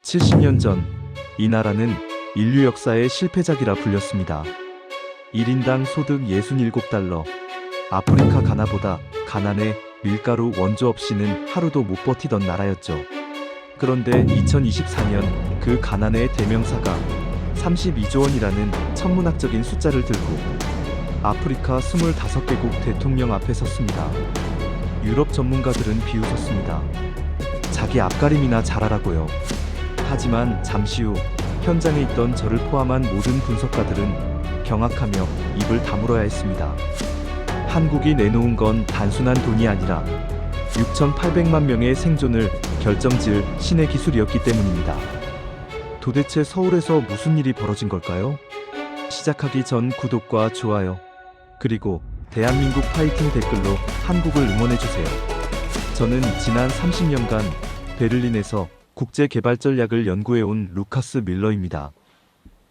70년 전, 이 나라는 인류 역사의 실패작이라 불렸습니다. 1인당 소득 67달러, 아프리카 가나보다 가난해 밀가루 원조 없이는 하루도 못 버티던 나라였죠. 그런데 2024년 그 가난의 대명사가 32조 원이라는 천문학적인 숫자를 들고 아프리카 25개국 대통령 앞에 섰습니다. 유럽 전문가들은 비웃었습니다. 자기 앞가림이나 잘하라고요. 하지만 잠시 후 현장에 있던 저를 포함한 모든 분석가들은 경악하며 입을 다물어야 했습니다. 한국이 내놓은 건 단순한 돈이 아니라 6,800만 명의 생존을 결정지을 신의 기술이었기 때문입니다. 도대체 서울에서 무슨 일이 벌어진 걸까요? 시작하기 전 구독과 좋아요, 그리고 대한민국 파이팅 댓글로 한국을 응원해주세요. 저는 지난 30년간 베를린에서 국제개발 전략을 연구해온 루카스 밀러입니다.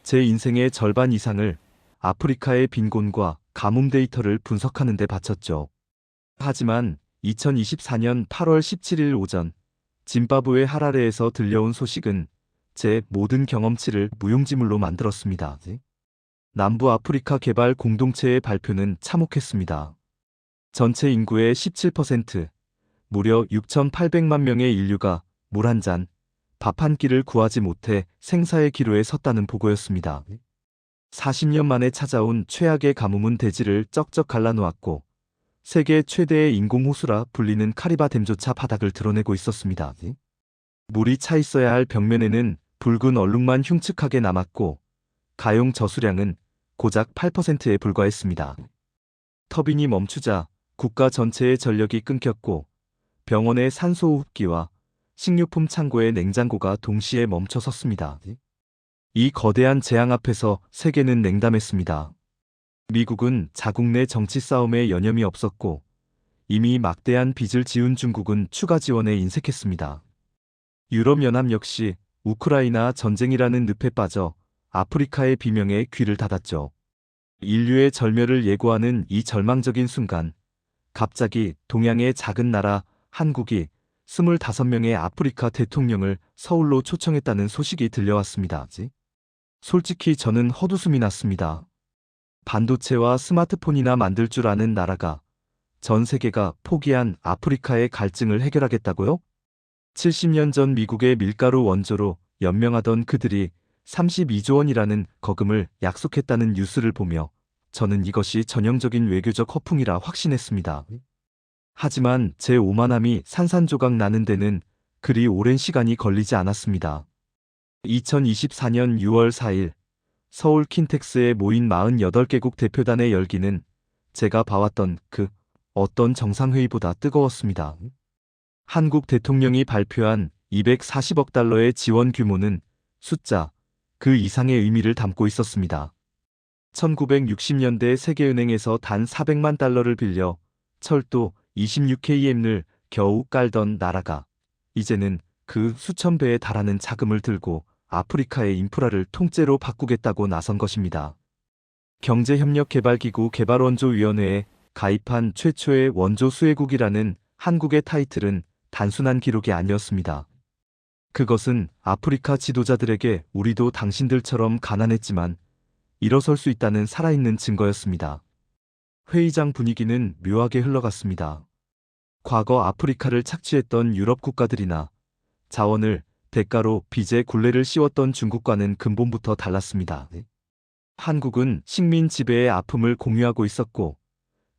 제 인생의 절반 이상을 아프리카의 빈곤과 가뭄 데이터를 분석하는 데 바쳤죠. 하지만 2024년 8월 17일 오전 짐바브웨 하라레에서 들려온 소식은 제 모든 경험치를 무용지물로 만들었습니다. 남부 아프리카 개발 공동체의 발표는 참혹했습니다. 전체 인구의 17%, 무려 6,800만 명의 인류가 물 한 잔, 밥 한 끼를 구하지 못해 생사의 기로에 섰다는 보고였습니다. 40년 만에 찾아온 최악의 가뭄은 대지를 쩍쩍 갈라놓았고 세계 최대의 인공호수라 불리는 카리바 댐조차 바닥을 드러내고 있었습니다. 물이 차 있어야 할 벽면에는 붉은 얼룩만 흉측하게 남았고 가용 저수량은 고작 8%에 불과했습니다. 터빈이 멈추자 국가 전체의 전력이 끊겼고 병원의 산소호흡기와 식료품 창고의 냉장고가 동시에 멈춰섰습니다. 이 거대한 재앙 앞에서 세계는 냉담했습니다. 미국은 자국 내 정치 싸움에 여념이 없었고 이미 막대한 빚을 지은 중국은 추가 지원에 인색했습니다. 유럽연합 역시 우크라이나 전쟁이라는 늪에 빠져 아프리카의 비명에 귀를 닫았죠. 인류의 절멸을 예고하는 이 절망적인 순간, 갑자기 동양의 작은 나라 한국이 25명의 아프리카 대통령을 서울로 초청했다는 소식이 들려왔습니다. 솔직히 저는 헛웃음이 났습니다. 반도체와 스마트폰이나 만들 줄 아는 나라가 전 세계가 포기한 아프리카의 갈증을 해결하겠다고요? 70년 전 미국의 밀가루 원조로 연명하던 그들이 32조 원이라는 거금을 약속했다는 뉴스를 보며 저는 이것이 전형적인 외교적 허풍이라 확신했습니다. 하지만 제 오만함이 산산조각 나는 데는 그리 오랜 시간이 걸리지 않았습니다. 2024년 6월 4일 서울 킨텍스에 모인 48개국 대표단의 열기는 제가 봐왔던 그 어떤 정상회의보다 뜨거웠습니다. 한국 대통령이 발표한 240억 달러의 지원 규모는 숫자 그 이상의 의미를 담고 있었습니다. 1960년대 세계은행에서 단 400만 달러를 빌려 철도 26km를 겨우 깔던 나라가 이제는 그 수천 배에 달하는 자금을 들고 아프리카의 인프라를 통째로 바꾸겠다고 나선 것입니다. 경제협력개발기구 개발원조위원회에 가입한 최초의 원조 수혜국이라는 한국의 타이틀은 단순한 기록이 아니었습니다. 그것은 아프리카 지도자들에게 우리도 당신들처럼 가난했지만 일어설 수 있다는 살아있는 증거였습니다. 회의장 분위기는 묘하게 흘러갔습니다. 과거 아프리카를 착취했던 유럽 국가들이나 자원을 대가로 빚의 굴레를 씌웠던 중국과는 근본부터 달랐습니다. 한국은 식민 지배의 아픔을 공유하고 있었고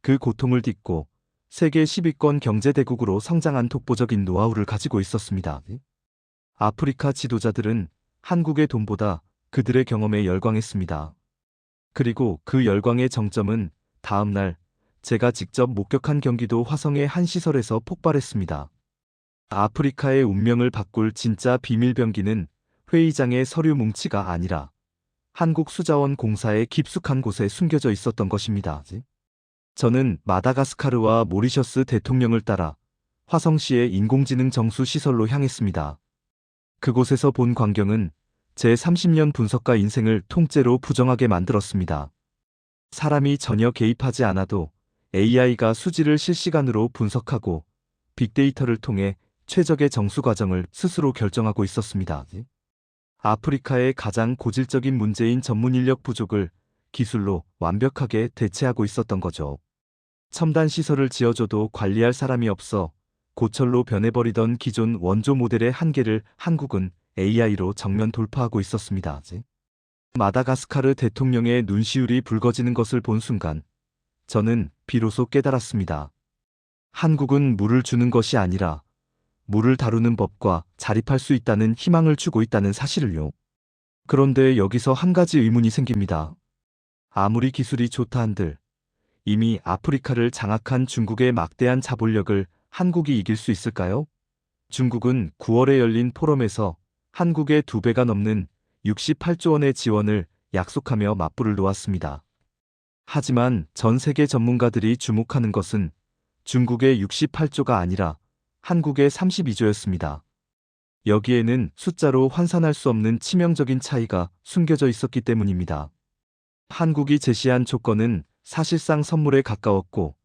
그 고통을 딛고 세계 10위권 경제대국으로 성장한 독보적인 노하우를 가지고 있었습니다. 아프리카 지도자들은 한국의 돈보다 그들의 경험에 열광했습니다. 그리고 그 열광의 정점은 다음 날 제가 직접 목격한 경기도 화성의 한 시설에서 폭발했습니다. 아프리카의 운명을 바꿀 진짜 비밀병기는 회의장의 서류 뭉치가 아니라 한국수자원공사의 깊숙한 곳에 숨겨져 있었던 것입니다. 저는 마다가스카르와 모리셔스 대통령을 따라 화성시의 인공지능 정수 시설로 향했습니다. 그곳에서 본 광경은 제 30년 분석가 인생을 통째로 부정하게 만들었습니다. 사람이 전혀 개입하지 않아도 AI가 수지를 실시간으로 분석하고 빅데이터를 통해 최적의 정수 과정을 스스로 결정하고 있었습니다. 아프리카의 가장 고질적인 문제인 전문 인력 부족을 기술로 완벽하게 대체하고 있었던 거죠. 첨단 시설을 지어줘도 관리할 사람이 없어 고철로 변해버리던 기존 원조 모델의 한계를 한국은 AI로 정면 돌파하고 있었습니다. 마다가스카르 대통령의 눈시울이 붉어지는 것을 본 순간 저는 비로소 깨달았습니다. 한국은 물을 주는 것이 아니라 물을 다루는 법과 자립할 수 있다는 희망을 주고 있다는 사실을요. 그런데 여기서 한 가지 의문이 생깁니다. 아무리 기술이 좋다 한들 이미 아프리카를 장악한 중국의 막대한 자본력을 한국이 이길 수 있을까요? 중국은 9월에 열린 포럼에서 한국의 2배가 넘는 68조 원의 지원을 약속하며 맞불을 놓았습니다. 하지만 전 세계 전문가들이 주목하는 것은 중국의 68조가 아니라 한국의 32조였습니다. 여기에는 숫자로 환산할 수 없는 치명적인 차이가 숨겨져 있었기 때문입니다. 한국이 제시한 조건은 사실상 선물에 가까웠고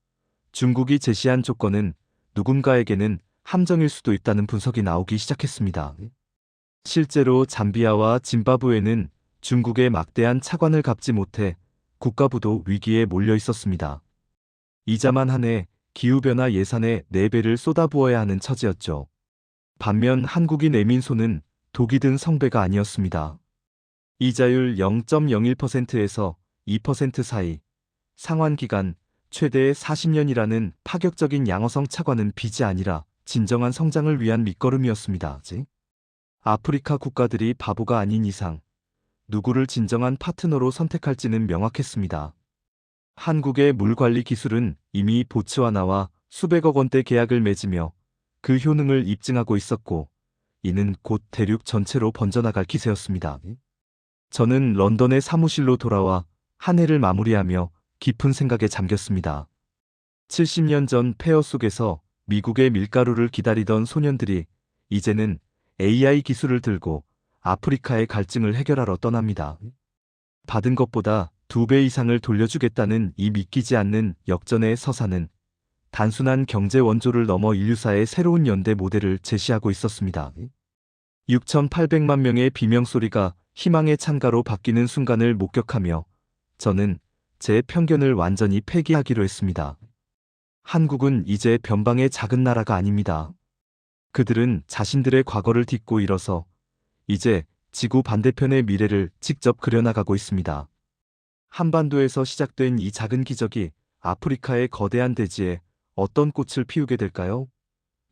중국이 제시한 조건은 누군가에게는 함정일 수도 있다는 분석이 나오기 시작했습니다. 실제로 잠비아와 짐바브웨는 중국의 막대한 차관을 갚지 못해 국가부도 위기에 몰려 있었습니다. 이자만 한 해 기후변화 예산의 4배를 쏟아부어야 하는 처지였죠. 반면 한국이 내민 손은 독이 든 성배가 아니었습니다. 이자율 0.01%에서 2% 사이, 상환기간 최대 40년이라는 파격적인 양어성 차관은 빚이 아니라 진정한 성장을 위한 밑거름이었습니다. 아프리카 국가들이 바보가 아닌 이상 누구를 진정한 파트너로 선택할지는 명확했습니다. 한국의 물관리 기술은 이미 보츠와나와 수백억 원대 계약을 맺으며 그 효능을 입증하고 있었고 이는 곧 대륙 전체로 번져나갈 기세였습니다. 저는 런던의 사무실로 돌아와 한 해를 마무리하며 깊은 생각에 잠겼습니다. 70년 전 폐허 속에서 미국의 밀가루를 기다리던 소년들이 이제는 AI 기술을 들고 아프리카의 갈증을 해결하러 떠납니다. 받은 것보다 2배 이상을 돌려주겠다는 이 믿기지 않는 역전의 서사는 단순한 경제 원조를 넘어 인류사의 새로운 연대 모델을 제시하고 있었습니다. 6,800만 명의 비명소리가 희망의 찬가로 바뀌는 순간을 목격하며 저는 제 편견을 완전히 폐기하기로 했습니다. 한국은 이제 변방의 작은 나라가 아닙니다. 그들은 자신들의 과거를 딛고 일어서 이제 지구 반대편의 미래를 직접 그려나가고 있습니다. 한반도에서 시작된 이 작은 기적이 아프리카의 거대한 대지에 어떤 꽃을 피우게 될까요?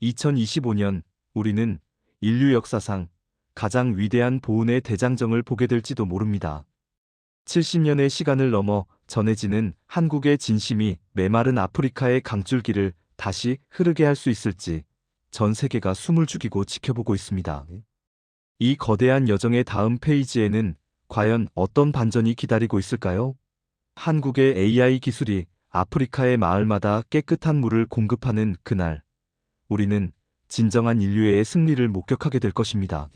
2025년 우리는 인류 역사상 가장 위대한 보훈의 대장정을 보게 될지도 모릅니다. 70년의 시간을 넘어 전해지는 한국의 진심이 메마른 아프리카의 강줄기를 다시 흐르게 할 수 있을지 전 세계가 숨을 죽이고 지켜보고 있습니다. 이 거대한 여정의 다음 페이지에는 과연 어떤 반전이 기다리고 있을까요? 한국의 AI 기술이 아프리카의 마을마다 깨끗한 물을 공급하는 그날, 우리는 진정한 인류의 승리를 목격하게 될 것입니다.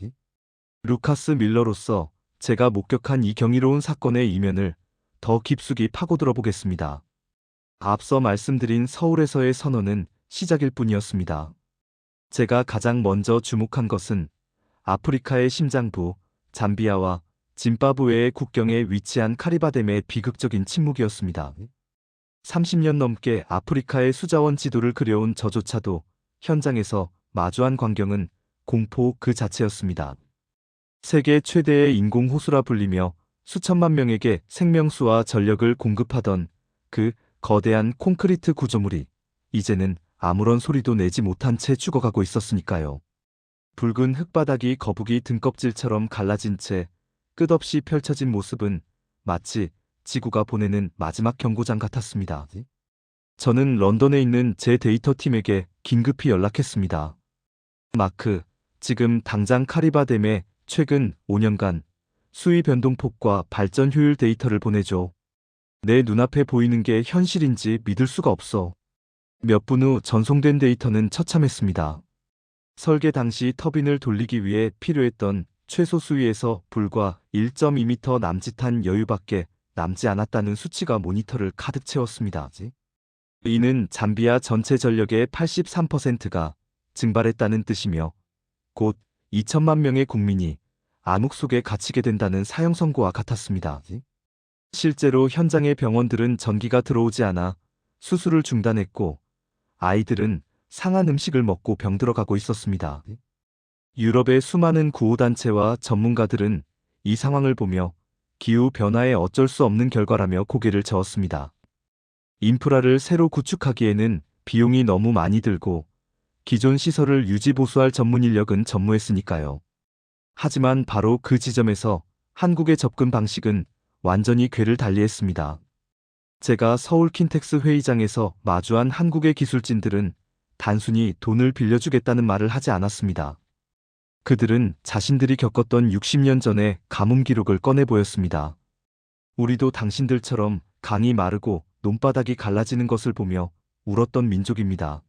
루카스 밀러로서 제가 목격한 이 경이로운 사건의 이면을 더 깊숙이 파고들어 보겠습니다. 앞서 말씀드린 서울에서의 선언은 시작일 뿐이었습니다. 제가 가장 먼저 주목한 것은 아프리카의 심장부, 잠비아와 짐바브웨의 국경에 위치한 카리바댐의 비극적인 침묵이었습니다. 30년 넘게 아프리카의 수자원 지도를 그려온 저조차도 현장에서 마주한 광경은 공포 그 자체였습니다. 세계 최대의 인공호수라 불리며 수천만 명에게 생명수와 전력을 공급하던 그 거대한 콘크리트 구조물이 이제는 아무런 소리도 내지 못한 채 죽어가고 있었으니까요. 붉은 흙바닥이 거북이 등껍질처럼 갈라진 채 끝없이 펼쳐진 모습은 마치 지구가 보내는 마지막 경고장 같았습니다. 저는 런던에 있는 제 데이터팀에게 긴급히 연락했습니다. 마크, 지금 당장 카리바댐에 최근 5년간 수위 변동폭과 발전 효율 데이터를 보내줘. 내 눈앞에 보이는 게 현실인지 믿을 수가 없어. 몇 분 후 전송된 데이터는 처참했습니다. 설계 당시 터빈을 돌리기 위해 필요했던 최소 수위에서 불과 1.2m 남짓한 여유밖에 남지 않았다는 수치가 모니터를 가득 채웠습니다. 이는 잠비아 전체 전력의 83%가 증발했다는 뜻이며 곧 2천만 명의 국민이 암흑 속에 갇히게 된다는 사형 선고와 같았습니다. 실제로 현장의 병원들은 전기가 들어오지 않아 수술을 중단했고 아이들은 상한 음식을 먹고 병들어가고 있었습니다. 유럽의 수많은 구호단체와 전문가들은 이 상황을 보며 기후 변화에 어쩔 수 없는 결과라며 고개를 저었습니다. 인프라를 새로 구축하기에는 비용이 너무 많이 들고 기존 시설을 유지보수할 전문 인력은 전무했으니까요. 하지만 바로 그 지점에서 한국의 접근 방식은 완전히 궤를 달리했습니다. 제가 서울 킨텍스 회의장에서 마주한 한국의 기술진들은 단순히 돈을 빌려주겠다는 말을 하지 않았습니다. 그들은 자신들이 겪었던 60년 전의 가뭄 기록을 꺼내 보였습니다. 우리도 당신들처럼 강이 마르고 논바닥이 갈라지는 것을 보며 울었던 민족입니다.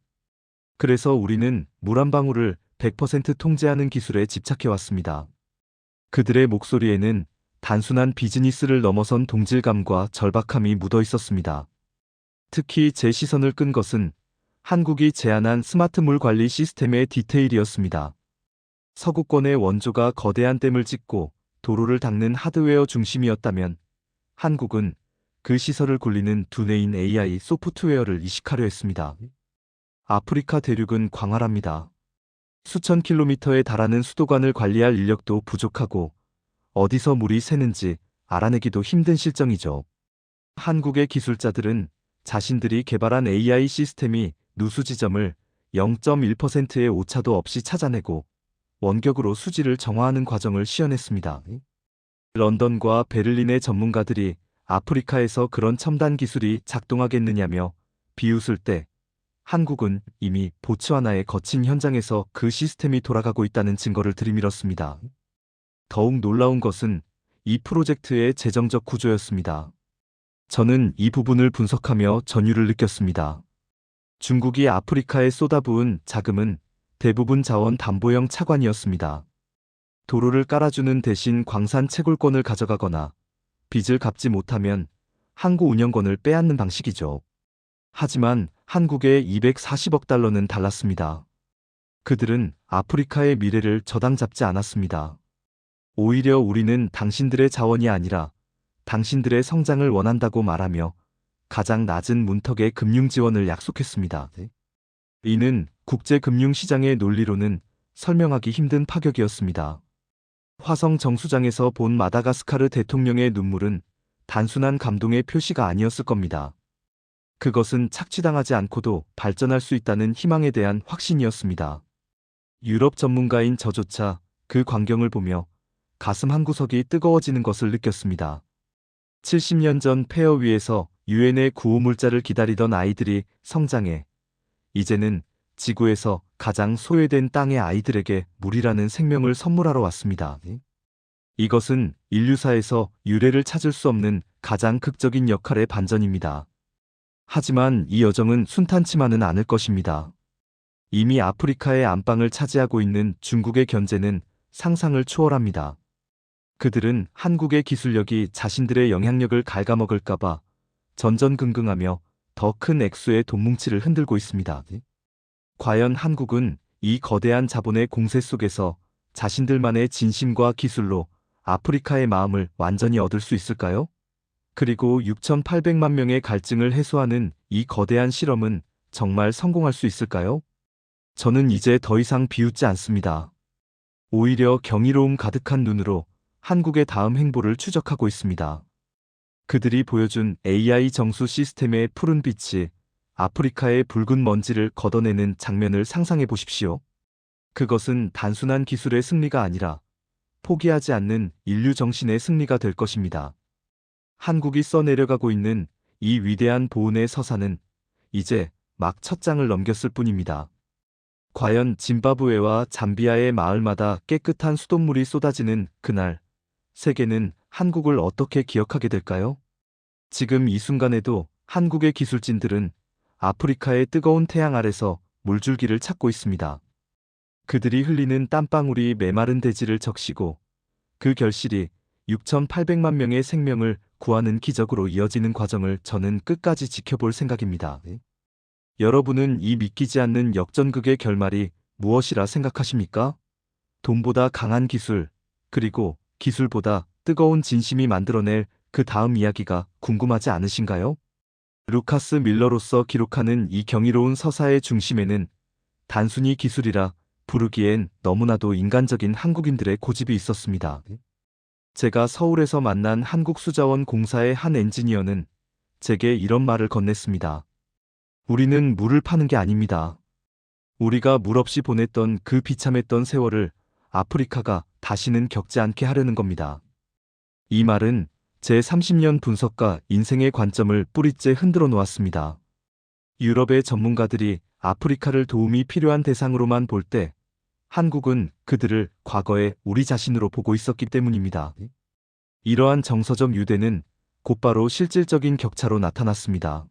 그래서 우리는 물 한 방울을 100% 통제하는 기술에 집착해왔습니다. 그들의 목소리에는 단순한 비즈니스를 넘어선 동질감과 절박함이 묻어 있었습니다. 특히 제 시선을 끈 것은 한국이 제안한 스마트 물 관리 시스템의 디테일이었습니다. 서구권의 원조가 거대한 댐을 짓고 도로를 닦는 하드웨어 중심이었다면 한국은 그 시설을 굴리는 두뇌인 AI 소프트웨어를 이식하려 했습니다. 아프리카 대륙은 광활합니다. 수천 킬로미터에 달하는 수도관을 관리할 인력도 부족하고 어디서 물이 새는지 알아내기도 힘든 실정이죠. 한국의 기술자들은 자신들이 개발한 AI 시스템이 누수 지점을 0.1%의 오차도 없이 찾아내고 원격으로 수지를 정화하는 과정을 시연했습니다. 런던과 베를린의 전문가들이 아프리카에서 그런 첨단 기술이 작동하겠느냐며 비웃을 때 한국은 이미 보츠와나의 거친 현장에서 그 시스템이 돌아가고 있다는 증거를 들이밀었습니다. 더욱 놀라운 것은 이 프로젝트의 재정적 구조였습니다. 저는 이 부분을 분석하며 전율을 느꼈습니다. 중국이 아프리카에 쏟아부은 자금은 대부분 자원 담보형 차관이었습니다. 도로를 깔아주는 대신 광산 채굴권을 가져가거나 빚을 갚지 못하면 항구 운영권을 빼앗는 방식이죠. 하지만 한국의 240억 달러는 달랐습니다. 그들은 아프리카의 미래를 저당 잡지 않았습니다. 오히려 우리는 당신들의 자원이 아니라 당신들의 성장을 원한다고 말하며 가장 낮은 문턱의 금융 지원을 약속했습니다. 이는 국제금융시장의 논리로는 설명하기 힘든 파격이었습니다. 화성 정수장에서 본 마다가스카르 대통령의 눈물은 단순한 감동의 표시가 아니었을 겁니다. 그것은 착취당하지 않고도 발전할 수 있다는 희망에 대한 확신이었습니다. 유럽 전문가인 저조차 그 광경을 보며 가슴 한구석이 뜨거워지는 것을 느꼈습니다. 70년 전 폐허 위에서 유엔의 구호물자를 기다리던 아이들이 성장해 이제는 지구에서 가장 소외된 땅의 아이들에게 물이라는 생명을 선물하러 왔습니다. 이것은 인류사에서 유례를 찾을 수 없는 가장 극적인 역할의 반전입니다. 하지만 이 여정은 순탄치만은 않을 것입니다. 이미 아프리카의 안방을 차지하고 있는 중국의 견제는 상상을 초월합니다. 그들은 한국의 기술력이 자신들의 영향력을 갉아먹을까봐 전전긍긍하며 더 큰 액수의 돈뭉치를 흔들고 있습니다. 과연 한국은 이 거대한 자본의 공세 속에서 자신들만의 진심과 기술로 아프리카의 마음을 완전히 얻을 수 있을까요? 그리고 6,800만 명의 갈증을 해소하는 이 거대한 실험은 정말 성공할 수 있을까요? 저는 이제 더 이상 비웃지 않습니다. 오히려 경이로움 가득한 눈으로 한국의 다음 행보를 추적하고 있습니다. 그들이 보여준 AI 정수 시스템의 푸른 빛이 아프리카의 붉은 먼지를 걷어내는 장면을 상상해 보십시오. 그것은 단순한 기술의 승리가 아니라 포기하지 않는 인류 정신의 승리가 될 것입니다. 한국이 써내려가고 있는 이 위대한 보은의 서사는 이제 막 첫 장을 넘겼을 뿐입니다. 과연 짐바브웨와 잠비아의 마을마다 깨끗한 수돗물이 쏟아지는 그날, 세계는 한국을 어떻게 기억하게 될까요? 지금 이 순간에도 한국의 기술진들은 아프리카의 뜨거운 태양 아래서 물줄기를 찾고 있습니다. 그들이 흘리는 땀방울이 메마른 대지를 적시고 그 결실이 6,800만 명의 생명을 구하는 기적으로 이어지는 과정을 저는 끝까지 지켜볼 생각입니다. 여러분은 이 믿기지 않는 역전극의 결말이 무엇이라 생각하십니까? 돈보다 강한 기술, 그리고 기술보다 뜨거운 진심이 만들어낼 그 다음 이야기가 궁금하지 않으신가요? 루카스 밀러로서 기록하는 이 경이로운 서사의 중심에는 단순히 기술이라 부르기엔 너무나도 인간적인 한국인들의 고집이 있었습니다. 제가 서울에서 만난 한국수자원 공사의 한 엔지니어는 제게 이런 말을 건넸습니다. 우리는 물을 파는 게 아닙니다. 우리가 물 없이 보냈던 그 비참했던 세월을 아프리카가 다시는 겪지 않게 하려는 겁니다. 이 말은 제 30년 분석과 인생의 관점을 뿌리째 흔들어 놓았습니다. 유럽의 전문가들이 아프리카를 도움이 필요한 대상으로만 볼 때 한국은 그들을 과거에 우리 자신으로 보고 있었기 때문입니다. 이러한 정서적 유대는 곧바로 실질적인 격차로 나타났습니다.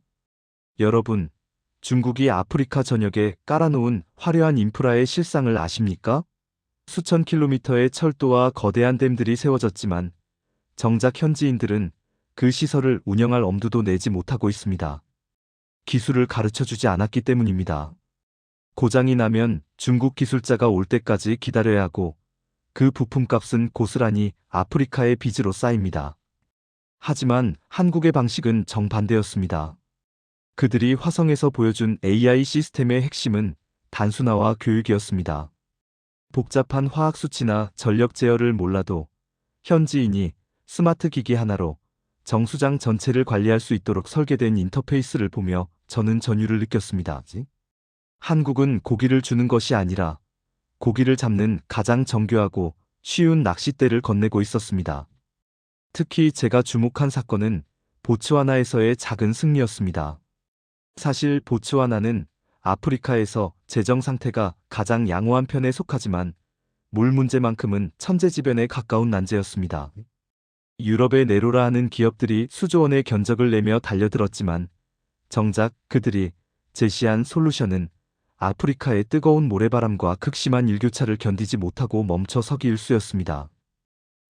여러분, 중국이 아프리카 전역에 깔아놓은 화려한 인프라의 실상을 아십니까? 수천 킬로미터의 철도와 거대한 댐들이 세워졌지만 정작 현지인들은 그 시설을 운영할 엄두도 내지 못하고 있습니다. 기술을 가르쳐주지 않았기 때문입니다. 고장이 나면 중국 기술자가 올 때까지 기다려야 하고 그 부품값은 고스란히 아프리카의 빚으로 쌓입니다. 하지만 한국의 방식은 정반대였습니다. 그들이 화성에서 보여준 AI 시스템의 핵심은 단순화와 교육이었습니다. 복잡한 화학 수치나 전력 제어를 몰라도 현지인이 스마트 기기 하나로 정수장 전체를 관리할 수 있도록 설계된 인터페이스를 보며 저는 전율을 느꼈습니다. 한국은 고기를 주는 것이 아니라 고기를 잡는 가장 정교하고 쉬운 낚싯대를 건네고 있었습니다. 특히 제가 주목한 사건은 보츠와나에서의 작은 승리였습니다. 사실 보츠와나는 아프리카에서 재정 상태가 가장 양호한 편에 속하지만 물 문제만큼은 천재지변에 가까운 난제였습니다. 유럽의 네로라 하는 기업들이 수조 원의 견적을 내며 달려들었지만 정작 그들이 제시한 솔루션은 아프리카의 뜨거운 모래바람과 극심한 일교차를 견디지 못하고 멈춰서기 일쑤였습니다.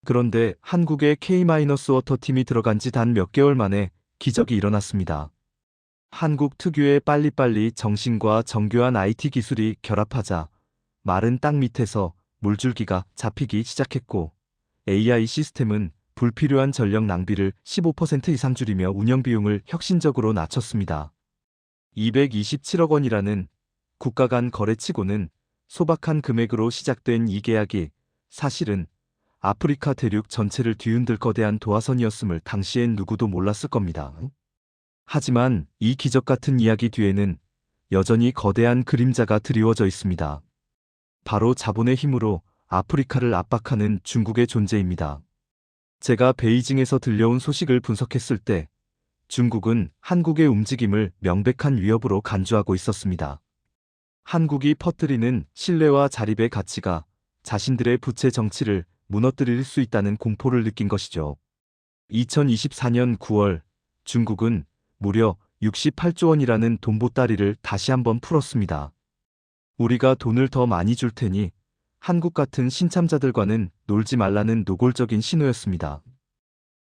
그런데 한국의 K-워터팀이 들어간 지 단 몇 개월 만에 기적이 일어났습니다. 한국 특유의 빨리빨리 정신과 정교한 IT 기술이 결합하자 마른 땅 밑에서 물줄기가 잡히기 시작했고 AI 시스템은 불필요한 전력 낭비를 15% 이상 줄이며 운영 비용을 혁신적으로 낮췄습니다. 227억 원이라는 국가 간 거래치고는 소박한 금액으로 시작된 이 계약이 사실은 아프리카 대륙 전체를 뒤흔들 거대한 도화선이었음을 당시엔 누구도 몰랐을 겁니다. 하지만 이 기적 같은 이야기 뒤에는 여전히 거대한 그림자가 드리워져 있습니다. 바로 자본의 힘으로 아프리카를 압박하는 중국의 존재입니다. 제가 베이징에서 들려온 소식을 분석했을 때 중국은 한국의 움직임을 명백한 위협으로 간주하고 있었습니다. 한국이 퍼뜨리는 신뢰와 자립의 가치가 자신들의 부채 정치를 무너뜨릴 수 있다는 공포를 느낀 것이죠. 2024년 9월 중국은 무려 68조 원이라는 돈보따리를 다시 한번 풀었습니다. 우리가 돈을 더 많이 줄 테니 한국 같은 신참자들과는 놀지 말라는 노골적인 신호였습니다.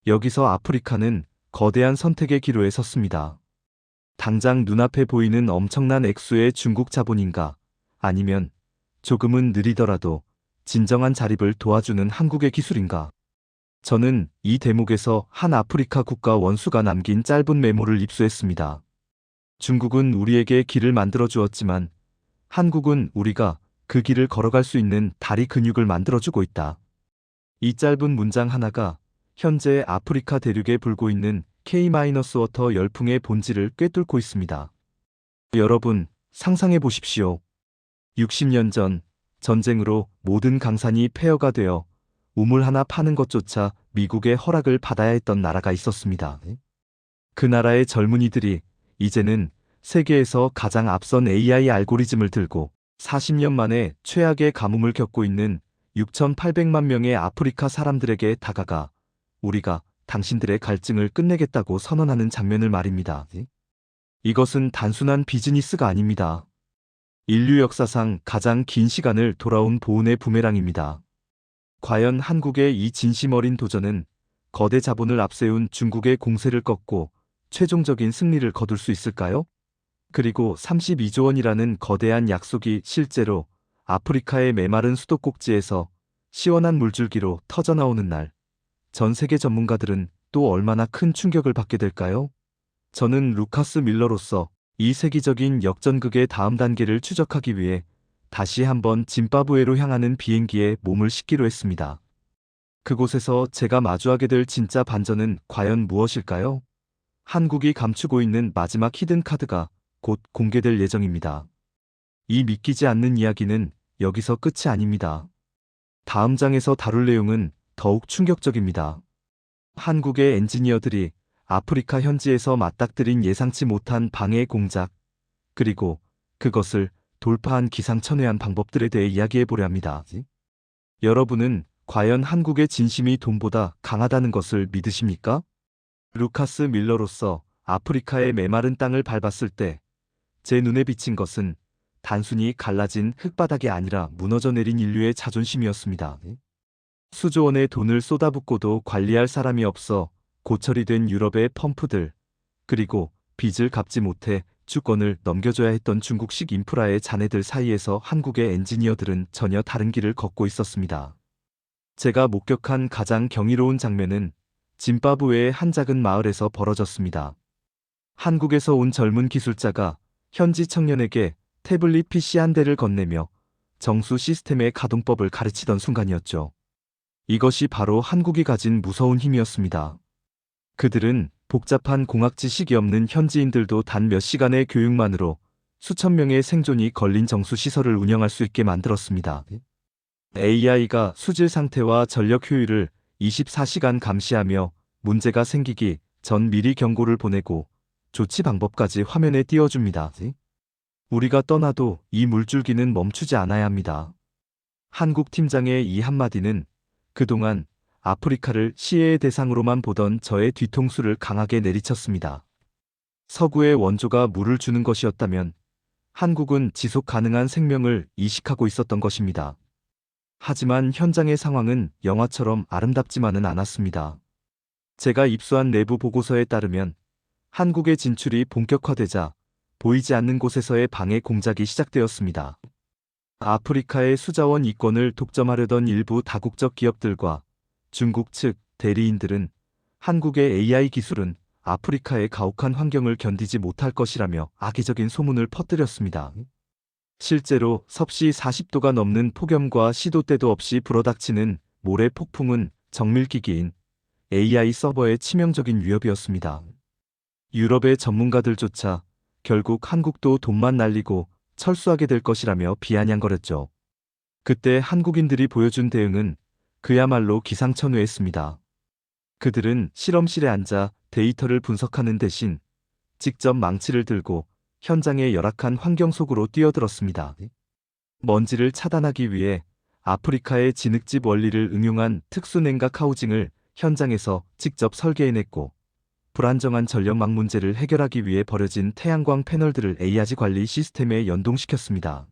여기서 아프리카는 거대한 선택의 기로에 섰습니다. 당장 눈앞에 보이는 엄청난 액수의 중국 자본인가, 아니면 조금은 느리더라도 진정한 자립을 도와주는 한국의 기술인가. 저는 이 대목에서 한 아프리카 국가 원수가 남긴 짧은 메모를 입수했습니다. 중국은 우리에게 길을 만들어 주었지만 한국은 우리가 그 길을 걸어갈 수 있는 다리 근육을 만들어주고 있다. 이 짧은 문장 하나가 현재 아프리카 대륙에 불고 있는 K-워터 열풍의 본질을 꿰뚫고 있습니다. 여러분, 상상해 보십시오. 60년 전 전쟁으로 모든 강산이 폐허가 되어 우물 하나 파는 것조차 미국의 허락을 받아야 했던 나라가 있었습니다. 그 나라의 젊은이들이 이제는 세계에서 가장 앞선 AI 알고리즘을 들고 40년 만에 최악의 가뭄을 겪고 있는 6,800만 명의 아프리카 사람들에게 다가가 우리가 당신들의 갈증을 끝내겠다고 선언하는 장면을 말입니다. 이것은 단순한 비즈니스가 아닙니다. 인류 역사상 가장 긴 시간을 돌아온 보온의 부메랑입니다. 과연 한국의 이 진심 어린 도전은 거대 자본을 앞세운 중국의 공세를 꺾고 최종적인 승리를 거둘 수 있을까요? 그리고 32조 원이라는 거대한 약속이 실제로 아프리카의 메마른 수도꼭지에서 시원한 물줄기로 터져나오는 날, 전 세계 전문가들은 또 얼마나 큰 충격을 받게 될까요? 저는 루카스 밀러로서 이 세계적인 역전극의 다음 단계를 추적하기 위해 다시 한번 짐바브웨로 향하는 비행기에 몸을 싣기로 했습니다. 그곳에서 제가 마주하게 될 진짜 반전은 과연 무엇일까요? 한국이 감추고 있는 마지막 히든 카드가 곧 공개될 예정입니다. 이 믿기지 않는 이야기는 여기서 끝이 아닙니다. 다음 장에서 다룰 내용은 더욱 충격적입니다. 한국의 엔지니어들이 아프리카 현지에서 맞닥뜨린 예상치 못한 방해 공작, 그리고 그것을 돌파한 기상천외한 방법들에 대해 이야기해 보려 합니다. 여러분은 과연 한국의 진심이 돈보다 강하다는 것을 믿으십니까? 루카스 밀러로서 아프리카의 메마른 땅을 밟았을 때 제 눈에 비친 것은 단순히 갈라진 흙바닥이 아니라 무너져 내린 인류의 자존심이었습니다. 수조 원의 돈을 쏟아붓고도 관리할 사람이 없어 고철이 된 유럽의 펌프들, 그리고 빚을 갚지 못해 주권을 넘겨줘야 했던 중국식 인프라의 자네들 사이에서 한국의 엔지니어들은 전혀 다른 길을 걷고 있었습니다. 제가 목격한 가장 경이로운 장면은 짐바브웨의 한 작은 마을에서 벌어졌습니다. 한국에서 온 젊은 기술자가 현지 청년에게 태블릿 PC 한 대를 건네며 정수 시스템의 가동법을 가르치던 순간이었죠. 이것이 바로 한국이 가진 무서운 힘이었습니다. 그들은 복잡한 공학 지식이 없는 현지인들도 단 몇 시간의 교육만으로 수천 명의 생존이 걸린 정수 시설을 운영할 수 있게 만들었습니다. AI가 수질 상태와 전력 효율을 24시간 감시하며 문제가 생기기 전 미리 경고를 보내고 조치 방법까지 화면에 띄워줍니다. 우리가 떠나도 이 물줄기는 멈추지 않아야 합니다. 한국 팀장의 이 한마디는 그동안 아프리카를 시해의 대상으로만 보던 저의 뒤통수를 강하게 내리쳤습니다. 서구의 원조가 물을 주는 것이었다면 한국은 지속 가능한 생명을 이식하고 있었던 것입니다. 하지만 현장의 상황은 영화처럼 아름답지만은 않았습니다. 제가 입수한 내부 보고서에 따르면 한국의 진출이 본격화되자 보이지 않는 곳에서의 방해 공작이 시작되었습니다. 아프리카의 수자원 이권을 독점하려던 일부 다국적 기업들과 중국 측 대리인들은 한국의 AI 기술은 아프리카의 가혹한 환경을 견디지 못할 것이라며 악의적인 소문을 퍼뜨렸습니다. 실제로 섭씨 40도가 넘는 폭염과 시도 때도 없이 불어닥치는 모래 폭풍은 정밀기기인 AI 서버의 치명적인 위협이었습니다. 유럽의 전문가들조차 결국 한국도 돈만 날리고 철수하게 될 것이라며 비아냥거렸죠. 그때 한국인들이 보여준 대응은 그야말로 기상천외했습니다. 그들은 실험실에 앉아 데이터를 분석하는 대신 직접 망치를 들고 현장의 열악한 환경 속으로 뛰어들었습니다. 먼지를 차단하기 위해 아프리카의 진흙집 원리를 응용한 특수 냉각 하우징을 현장에서 직접 설계해냈고, 불안정한 전력망 문제를 해결하기 위해 버려진 태양광 패널들을 AI지 관리 시스템에 연동시켰습니다.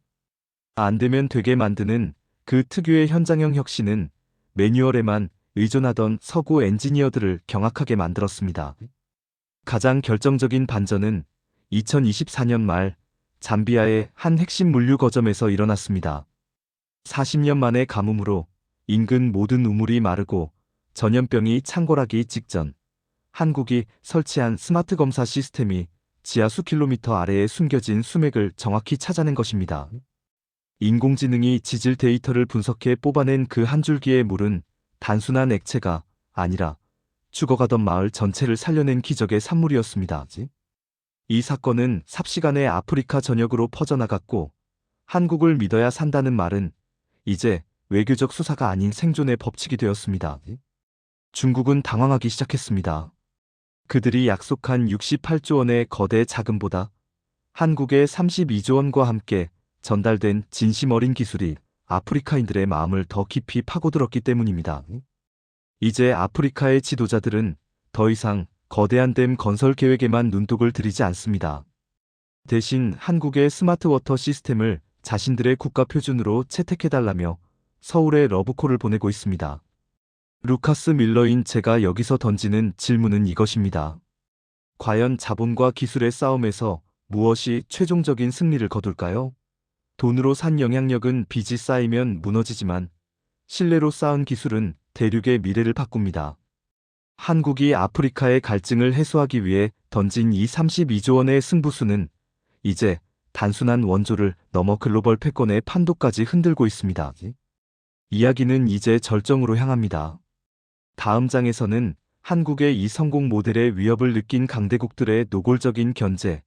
안 되면 되게 만드는 그 특유의 현장형 혁신은 매뉴얼에만 의존하던 서구 엔지니어들을 경악하게 만들었습니다. 가장 결정적인 반전은 2024년 말 잠비아의 한 핵심 물류 거점에서 일어났습니다. 40년 만의 가뭄으로 인근 모든 우물이 마르고 전염병이 창궐하기 직전, 한국이 설치한 스마트 검사 시스템이 지하 수킬로미터 아래에 숨겨진 수맥을 정확히 찾아낸 것입니다. 인공지능이 지질 데이터를 분석해 뽑아낸 그 한 줄기의 물은 단순한 액체가 아니라 죽어가던 마을 전체를 살려낸 기적의 산물이었습니다. 이 사건은 삽시간에 아프리카 전역으로 퍼져나갔고, 한국을 믿어야 산다는 말은 이제 외교적 수사가 아닌 생존의 법칙이 되었습니다. 중국은 당황하기 시작했습니다. 그들이 약속한 68조 원의 거대 자금보다 한국의 32조 원과 함께 전달된 진심 어린 기술이 아프리카인들의 마음을 더 깊이 파고들었기 때문입니다. 이제 아프리카의 지도자들은 더 이상 거대한 댐 건설 계획에만 눈독을 들이지 않습니다. 대신 한국의 스마트 워터 시스템을 자신들의 국가 표준으로 채택해달라며 서울에 러브콜을 보내고 있습니다. 루카스 밀러인 제가 여기서 던지는 질문은 이것입니다. 과연 자본과 기술의 싸움에서 무엇이 최종적인 승리를 거둘까요? 돈으로 산 영향력은 빚이 쌓이면 무너지지만 신뢰로 쌓은 기술은 대륙의 미래를 바꿉니다. 한국이 아프리카의 갈증을 해소하기 위해 던진 이 32조 원의 승부수는 이제 단순한 원조를 넘어 글로벌 패권의 판도까지 흔들고 있습니다. 이야기는 이제 절정으로 향합니다. 다음 장에서는 한국의 이 성공 모델의 위협을 느낀 강대국들의 노골적인 견제,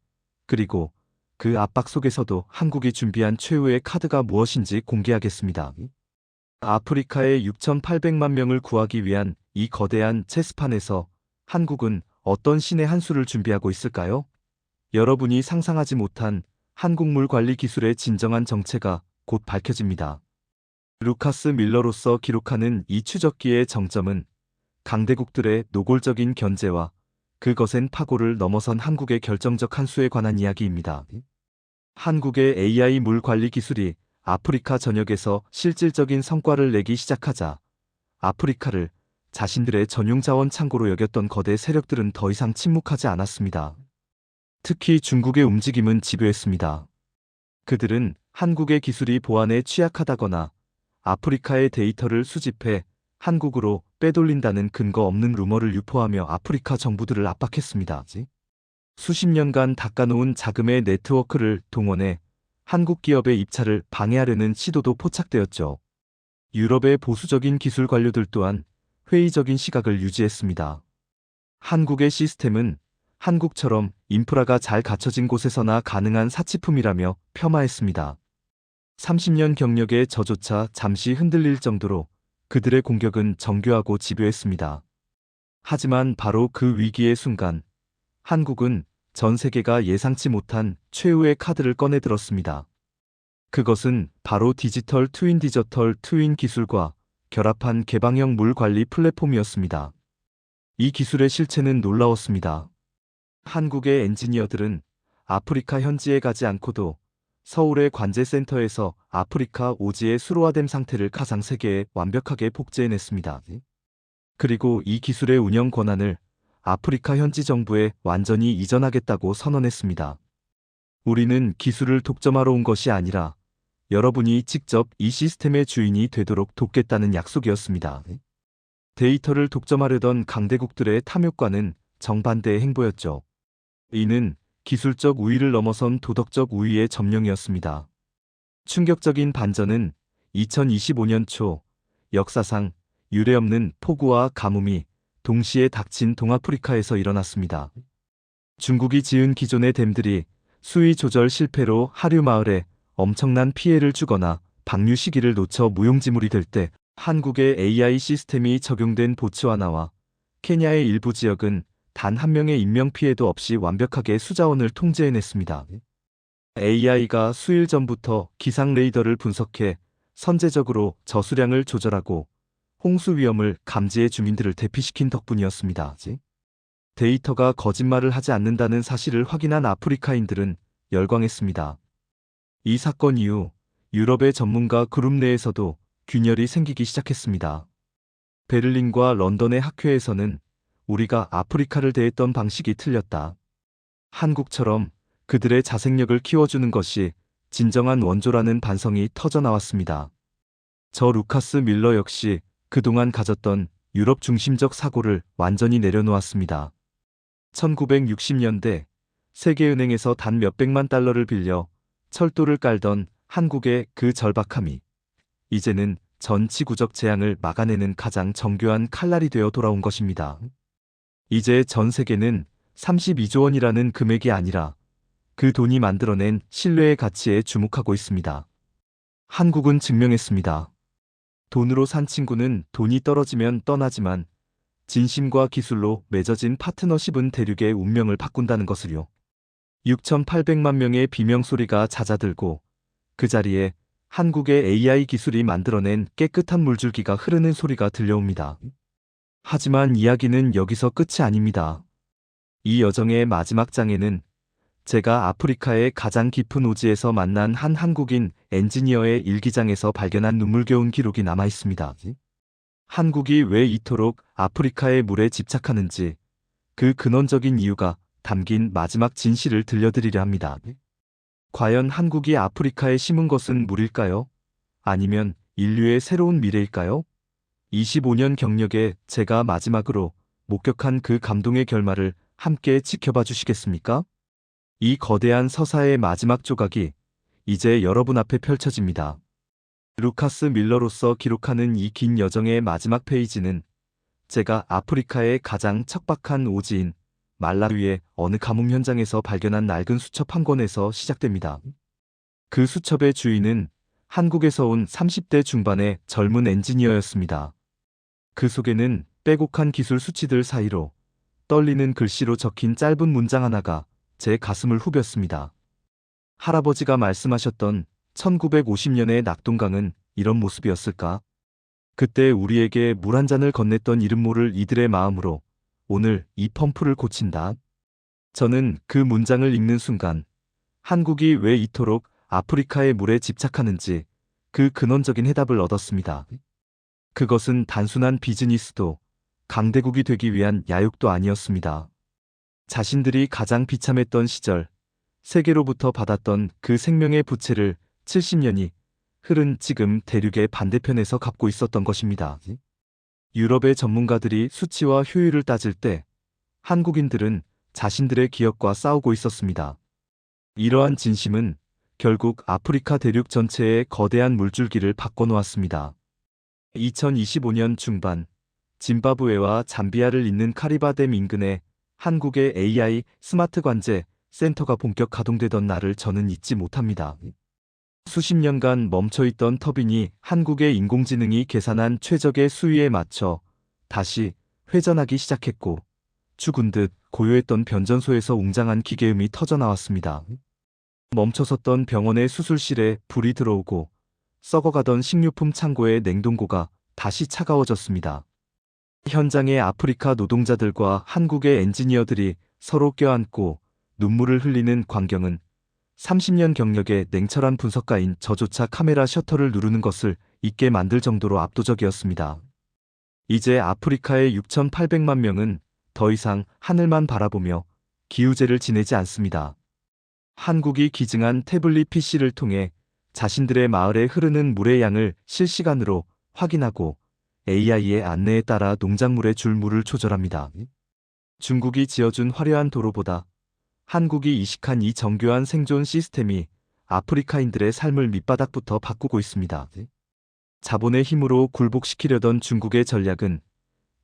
그리고 그 압박 속에서도 한국이 준비한 최후의 카드가 무엇인지 공개하겠습니다. 아프리카의 6,800만 명을 구하기 위한 이 거대한 체스판에서 한국은 어떤 신의 한 수를 준비하고 있을까요? 여러분이 상상하지 못한 한국물 관리 기술의 진정한 정체가 곧 밝혀집니다. 루카스 밀러로서 기록하는 이 추적기의 정점은 강대국들의 노골적인 견제와 그 거센 파고를 넘어선 한국의 결정적 한 수에 관한 이야기입니다. 한국의 AI 물 관리 기술이 아프리카 전역에서 실질적인 성과를 내기 시작하자 아프리카를 자신들의 전용 자원 창고로 여겼던 거대 세력들은 더 이상 침묵하지 않았습니다. 특히 중국의 움직임은 집요했습니다. 그들은 한국의 기술이 보안에 취약하다거나 아프리카의 데이터를 수집해 한국으로 빼돌린다는 근거 없는 루머를 유포하며 아프리카 정부들을 압박했습니다. 수십 년간 닦아놓은 자금의 네트워크를 동원해 한국 기업의 입찰을 방해하려는 시도도 포착되었죠. 유럽의 보수적인 기술 관료들 또한 회의적인 시각을 유지했습니다. 한국의 시스템은 한국처럼 인프라가 잘 갖춰진 곳에서나 가능한 사치품이라며 폄하했습니다. 30년 경력의 저조차 잠시 흔들릴 정도로 그들의 공격은 정교하고 집요했습니다. 하지만 바로 그 위기의 순간 한국은 전 세계가 예상치 못한 최후의 카드를 꺼내들었습니다. 그것은 바로 디지털 트윈 기술과 결합한 개방형 물 관리 플랫폼이었습니다. 이 기술의 실체는 놀라웠습니다. 한국의 엔지니어들은 아프리카 현지에 가지 않고도 서울의 관제센터에서 아프리카 오지의 수로화됨 상태를 가상 세계에 완벽하게 복제해냈습니다. 그리고 이 기술의 운영 권한을 아프리카 현지 정부에 완전히 이전하겠다고 선언했습니다. 우리는 기술을 독점하러 온 것이 아니라 여러분이 직접 이 시스템의 주인이 되도록 돕겠다는 약속이었습니다. 데이터를 독점하려던 강대국들의 탐욕과는 정반대의 행보였죠. 이는 기술적 우위를 넘어선 도덕적 우위의 점령이었습니다. 충격적인 반전은 2025년 초 역사상 유례없는 폭우와 가뭄이 동시에 닥친 동아프리카에서 일어났습니다. 중국이 지은 기존의 댐들이 수위 조절 실패로 하류 마을에 엄청난 피해를 주거나 방류 시기를 놓쳐 무용지물이 될 때 한국의 AI 시스템이 적용된 보츠와나와 케냐의 일부 지역은 단 한 명의 인명피해도 없이 완벽하게 수자원을 통제해냈습니다. AI가 수일 전부터 기상 레이더를 분석해 선제적으로 저수량을 조절하고 홍수 위험을 감지해 주민들을 대피시킨 덕분이었습니다. 데이터가 거짓말을 하지 않는다는 사실을 확인한 아프리카인들은 열광했습니다. 이 사건 이후 유럽의 전문가 그룹 내에서도 균열이 생기기 시작했습니다. 베를린과 런던의 학회에서는 우리가 아프리카를 대했던 방식이 틀렸다. 한국처럼 그들의 자생력을 키워주는 것이 진정한 원조라는 반성이 터져나왔습니다. 저 루카스 밀러 역시 그동안 가졌던 유럽 중심적 사고를 완전히 내려놓았습니다. 1960년대 세계은행에서 단 몇백만 달러를 빌려 철도를 깔던 한국의 그 절박함이 이제는 전 지구적 재앙을 막아내는 가장 정교한 칼날이 되어 돌아온 것입니다. 이제 전 세계는 32조 원이라는 금액이 아니라 그 돈이 만들어낸 신뢰의 가치에 주목하고 있습니다. 한국은 증명했습니다. 돈으로 산 친구는 돈이 떨어지면 떠나지만 진심과 기술로 맺어진 파트너십은 대륙의 운명을 바꾼다는 것을요. 6,800만 명의 비명소리가 잦아들고 그 자리에 한국의 AI 기술이 만들어낸 깨끗한 물줄기가 흐르는 소리가 들려옵니다. 하지만 이야기는 여기서 끝이 아닙니다. 이 여정의 마지막 장에는 제가 아프리카의 가장 깊은 오지에서 만난 한 한국인 엔지니어의 일기장에서 발견한 눈물겨운 기록이 남아 있습니다. 한국이 왜 이토록 아프리카의 물에 집착하는지 그 근원적인 이유가 담긴 마지막 진실을 들려드리려 합니다. 과연 한국이 아프리카에 심은 것은 물일까요? 아니면 인류의 새로운 미래일까요? 25년 경력에 제가 마지막으로 목격한 그 감동의 결말을 함께 지켜봐 주시겠습니까? 이 거대한 서사의 마지막 조각이 이제 여러분 앞에 펼쳐집니다. 루카스 밀러로서 기록하는 이 긴 여정의 마지막 페이지는 제가 아프리카의 가장 척박한 오지인 말라위의 어느 가뭄 현장에서 발견한 낡은 수첩 한 권에서 시작됩니다. 그 수첩의 주인은 한국에서 온 30대 중반의 젊은 엔지니어였습니다. 그 속에는 빼곡한 기술 수치들 사이로 떨리는 글씨로 적힌 짧은 문장 하나가 제 가슴을 후볐습니다. 할아버지가 말씀하셨던 1950년의 낙동강은 이런 모습이었을까? 그때 우리에게 물 한 잔을 건넸던 이름 모를 이들의 마음으로 오늘 이 펌프를 고친다. 저는 그 문장을 읽는 순간 한국이 왜 이토록 아프리카의 물에 집착하는지 그 근원적인 해답을 얻었습니다. 그것은 단순한 비즈니스도 강대국이 되기 위한 야욕도 아니었습니다. 자신들이 가장 비참했던 시절, 세계로부터 받았던 그 생명의 부채를 70년이 흐른 지금 대륙의 반대편에서 갚고 있었던 것입니다. 유럽의 전문가들이 수치와 효율을 따질 때 한국인들은 자신들의 기억과 싸우고 있었습니다. 이러한 진심은 결국 아프리카 대륙 전체의 거대한 물줄기를 바꿔놓았습니다. 2025년 중반, 짐바브웨와 잠비아를 잇는 카리바댐 인근에 한국의 AI 스마트 관제 센터가 본격 가동되던 날을 저는 잊지 못합니다. 수십 년간 멈춰있던 터빈이 한국의 인공지능이 계산한 최적의 수위에 맞춰 다시 회전하기 시작했고, 죽은 듯 고요했던 변전소에서 웅장한 기계음이 터져나왔습니다. 멈춰섰던 병원의 수술실에 불이 들어오고 썩어가던 식료품 창고의 냉동고가 다시 차가워졌습니다. 현장의 아프리카 노동자들과 한국의 엔지니어들이 서로 껴안고 눈물을 흘리는 광경은 30년 경력의 냉철한 분석가인 저조차 카메라 셔터를 누르는 것을 잊게 만들 정도로 압도적이었습니다. 이제 아프리카의 6,800만 명은 더 이상 하늘만 바라보며 기우제를 지내지 않습니다. 한국이 기증한 태블릿 PC를 통해 자신들의 마을에 흐르는 물의 양을 실시간으로 확인하고 AI의 안내에 따라 농작물에 줄 물을 조절합니다. 중국이 지어준 화려한 도로보다 한국이 이식한 이 정교한 생존 시스템이 아프리카인들의 삶을 밑바닥부터 바꾸고 있습니다. 자본의 힘으로 굴복시키려던 중국의 전략은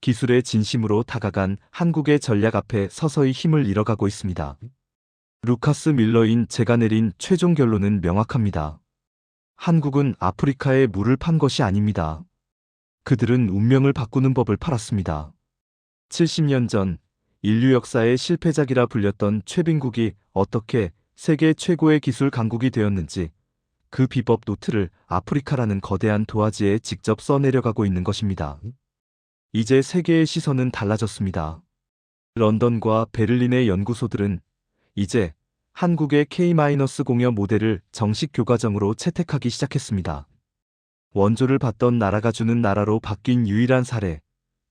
기술의 진심으로 다가간 한국의 전략 앞에 서서히 힘을 잃어가고 있습니다. 루카스 밀러인 제가 내린 최종 결론은 명확합니다. 한국은 아프리카에 물을 판 것이 아닙니다. 그들은 운명을 바꾸는 법을 팔았습니다. 70년 전 인류 역사의 실패작이라 불렸던 최빈국이 어떻게 세계 최고의 기술 강국이 되었는지 그 비법 노트를 아프리카라는 거대한 도화지에 직접 써내려가고 있는 것입니다. 이제 세계의 시선은 달라졌습니다. 런던과 베를린의 연구소들은 이제 한국의 K-공여 모델을 정식 교과정으로 채택하기 시작했습니다. 원조를 받던 나라가 주는 나라로 바뀐 유일한 사례,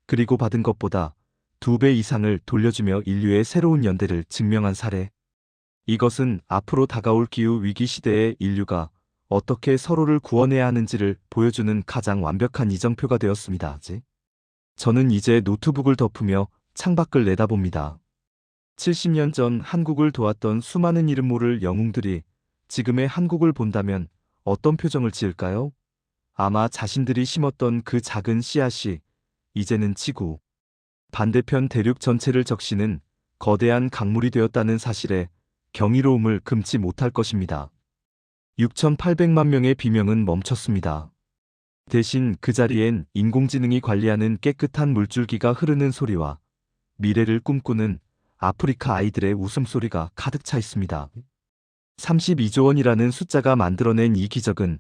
그리고 받은 것보다 2배 이상을 돌려주며 인류의 새로운 연대를 증명한 사례. 이것은 앞으로 다가올 기후 위기 시대에 인류가 어떻게 서로를 구원해야 하는지를 보여주는 가장 완벽한 이정표가 되었습니다. 저는 이제 노트북을 덮으며 창밖을 내다봅니다. 70년 전 한국을 도왔던 수많은 이름 모를 영웅들이 지금의 한국을 본다면 어떤 표정을 지을까요? 아마 자신들이 심었던 그 작은 씨앗이 이제는 지구 반대편 대륙 전체를 적시는 거대한 강물이 되었다는 사실에 경이로움을 금치 못할 것입니다. 6,800만 명의 비명은 멈췄습니다. 대신 그 자리엔 인공지능이 관리하는 깨끗한 물줄기가 흐르는 소리와 미래를 꿈꾸는 아프리카 아이들의 웃음소리가 가득 차 있습니다. 32조 원이라는 숫자가 만들어낸 이 기적은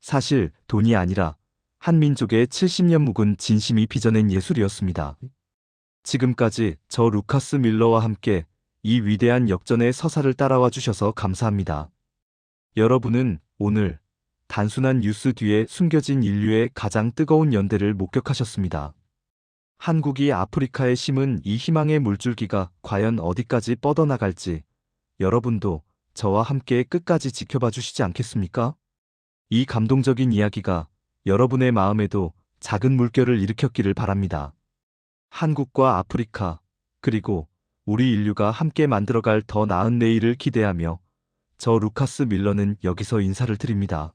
사실 돈이 아니라 한 민족의 70년 묵은 진심이 빚어낸 예술이었습니다. 지금까지 저 루카스 밀러와 함께 이 위대한 역전의 서사를 따라와 주셔서 감사합니다. 여러분은 오늘 단순한 뉴스 뒤에 숨겨진 인류의 가장 뜨거운 연대를 목격하셨습니다. 한국이 아프리카에 심은 이 희망의 물줄기가 과연 어디까지 뻗어나갈지 여러분도 저와 함께 끝까지 지켜봐 주시지 않겠습니까? 이 감동적인 이야기가 여러분의 마음에도 작은 물결을 일으켰기를 바랍니다. 한국과 아프리카, 그리고 우리 인류가 함께 만들어갈 더 나은 내일을 기대하며 저 루카스 밀러는 여기서 인사를 드립니다.